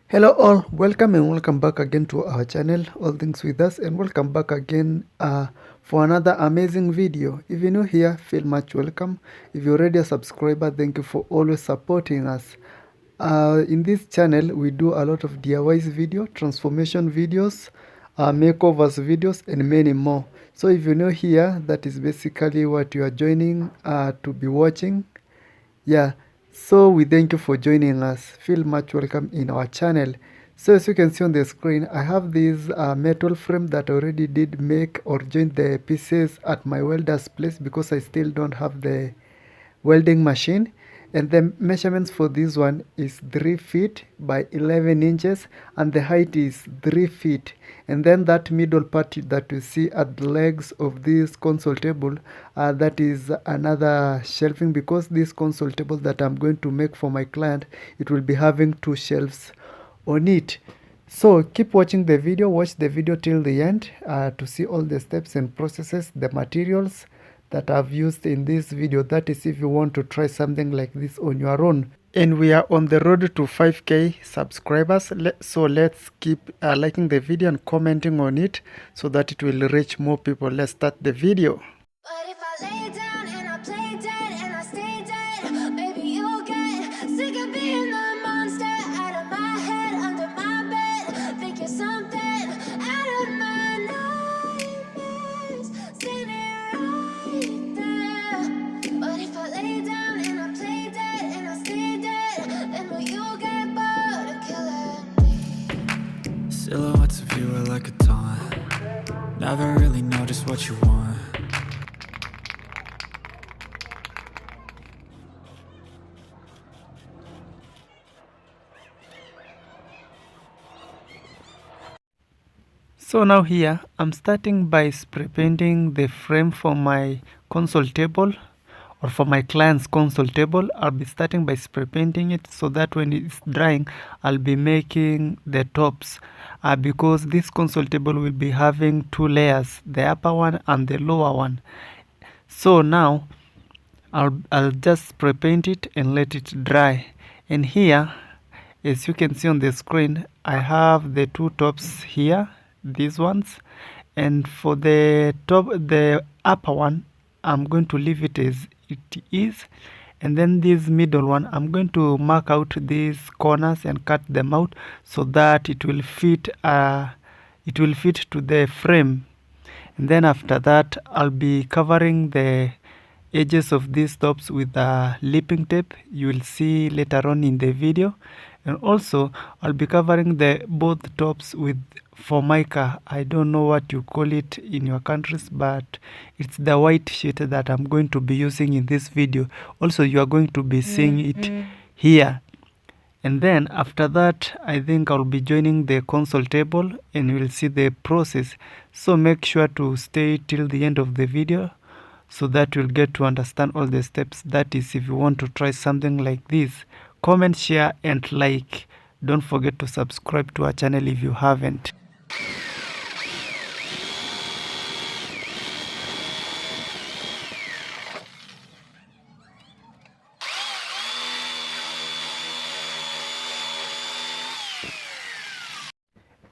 Hello all, welcome and welcome back again to our channel All Things With Us, and welcome back again for another amazing video. If you're new here, feel much welcome. If you're already a subscriber, thank you for always supporting us. In this channel we do a lot of DIYs video, transformation videos, makeovers videos, and many more. So if you're new here, that is basically what you are joining to be watching. Yeah, so we thank you for joining us. Feel much welcome in our channel. So as you can see on the screen, I have this metal frame that I already did make or join the pieces at my welder's place because I still don't have the welding machine. And the measurements for this one is 3 feet by 11 inches, and the height is 3 feet. And then that middle part that you see at the legs of this console table, that is another shelving, because this console table that I'm going to make for my client, it will be having 2 shelves on it. So keep watching the video, watch the video till the end to see all the steps and processes, the materials that I've used in this video. That is if you want to try something like this on your own. And we are on the road to 5k subscribers, so let's keep liking the video and commenting on it so that it will reach more people. Let's start the video. But if I lay down and I play dead and I stay dead, maybe you'll get sick of being the monster out of my head, under my bed. Think you're something out of my nightmares, standing right there. But if I lay down and I play dead and I stay dead, then will you get bored of killing me? Silhouettes of you are like a taunt. Never really know just what you want. So now here I'm starting by spray painting the frame for my console table, or for my client's console table. I'll be starting by spray painting it so that when it's drying I'll be making the tops, because this console table will be having 2 layers, the upper one and the lower one. So now I'll just spray paint it and let it dry. And here, as you can see on the screen, I have the 2 tops here, these ones, and for the top, the upper one, I'm going to leave it as it is, and then this middle one, I'm going to mark out these corners and cut them out so that it will fit to the frame. And then after that I'll be covering the edges of these tops with a lipping tape. You will see later on in the video. And also I'll be covering the both tops with Formica. I don't know what you call it in your countries, but it's the white sheet that I'm going to be using in this video. Also you are going to be seeing it here. And then after that, I think I'll be joining the console table and you will see the process. So make sure to stay till the end of the video so that you'll get to understand all the steps. That is, if you want to try something like this, comment, share and like. Don't forget to subscribe to our channel if you haven't.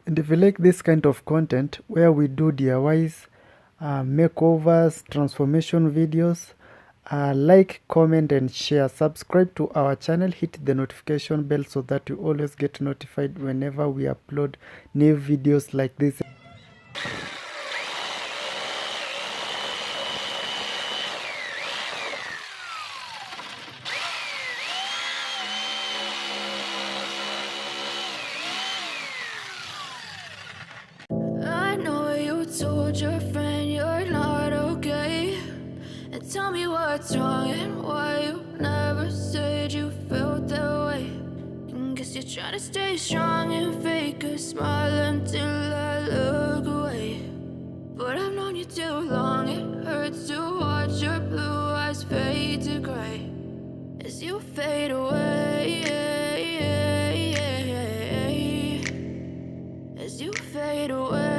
And if you like this kind of content where we do DIYs, makeovers, transformation videos, like, comment and share. Subscribe to our channel, hit the notification bell so that you always get notified whenever we upload new videos like this. I know you told your friend you're not okay, and tell me what's wrong and why you never said you felt that way. And guess you're trying to stay strong and fake a smile until I look away. But I've known you too long, it hurts to watch your blue eyes fade to gray as you fade away, as you fade away.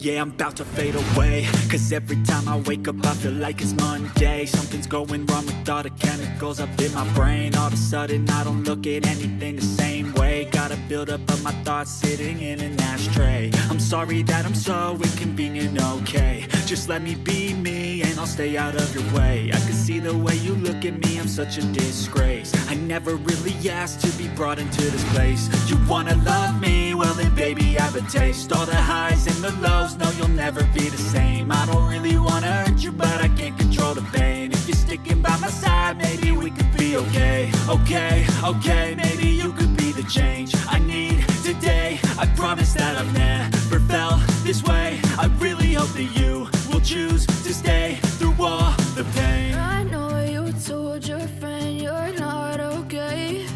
Yeah, I'm about to fade away, cause every time I wake up I feel like it's Monday. Something's going wrong with all the chemicals up in my brain. All of a sudden I don't look at anything the same way. Gotta build up of my thoughts sitting in an ashtray. I'm sorry that I'm so inconvenient, okay. Just let me be me and I'll stay out of your way. I can see the way you look at me, I'm such a disgrace. I never really asked to be brought into this place. You wanna love me? Well then baby I have a taste. All the highs and the lows, no you'll never be the same. I don't really wanna hurt you but I can't control the pain. If you're sticking by my side, maybe we could be okay. Okay, maybe you could be the change I need today. I promise that I've never felt this way. I really hope that you will choose to stay through all the pain. I know you told your friend you're not okay,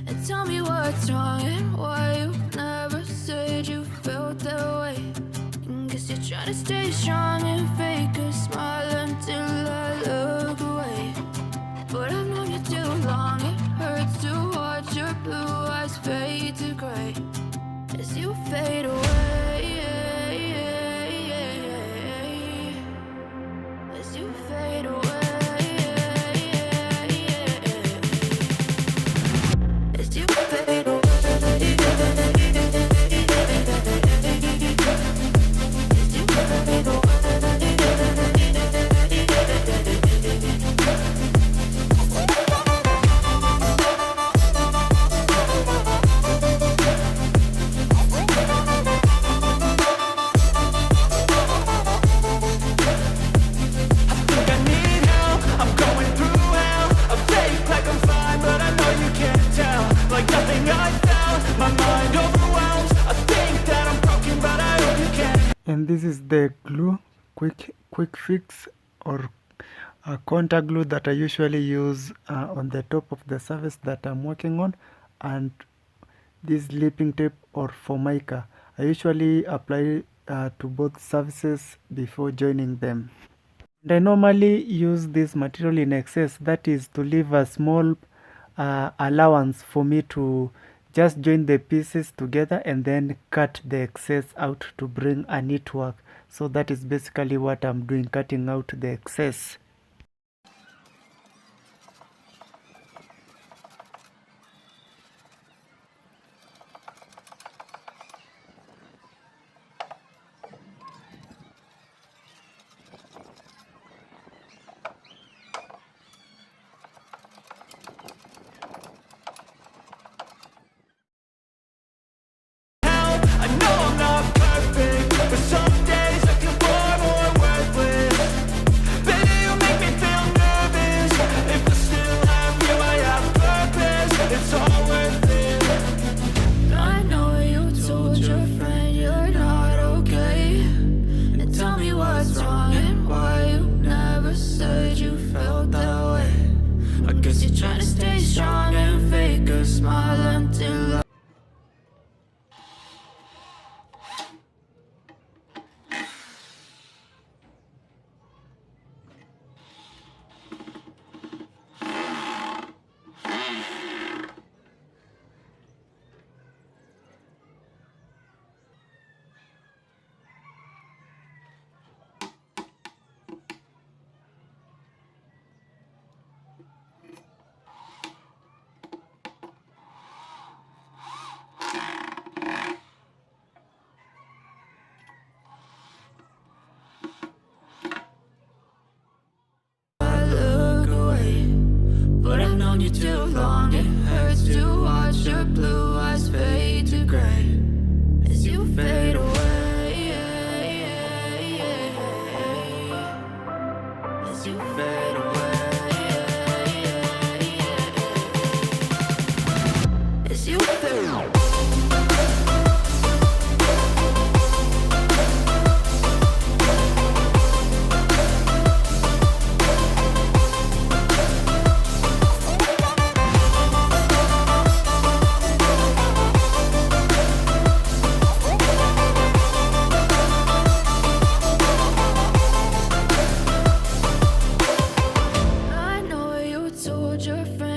and tell me what's wrong and why you never said you felt that way. Guess you're trying to stay strong and fake a smile until I look away. But I've known you too long, it hurts to watch your blue eyes fade to gray as you fade away. As you fade away. As you fade away. And this is the glue, quick fix or contact glue that I usually use on the top of the surface that I'm working on, and this lipping tape or Formica. I usually apply to both surfaces before joining them. And I normally use this material in excess, that is to leave a small allowance for me to just join the pieces together and then cut the excess out to bring a neat work. So that is basically what I'm doing, cutting out the excess. Trying to stay strong and fake a smile until I you too long. It hurts to watch your blue eyes fade to gray as you fade away. As you fade away. As you fade away. Your friend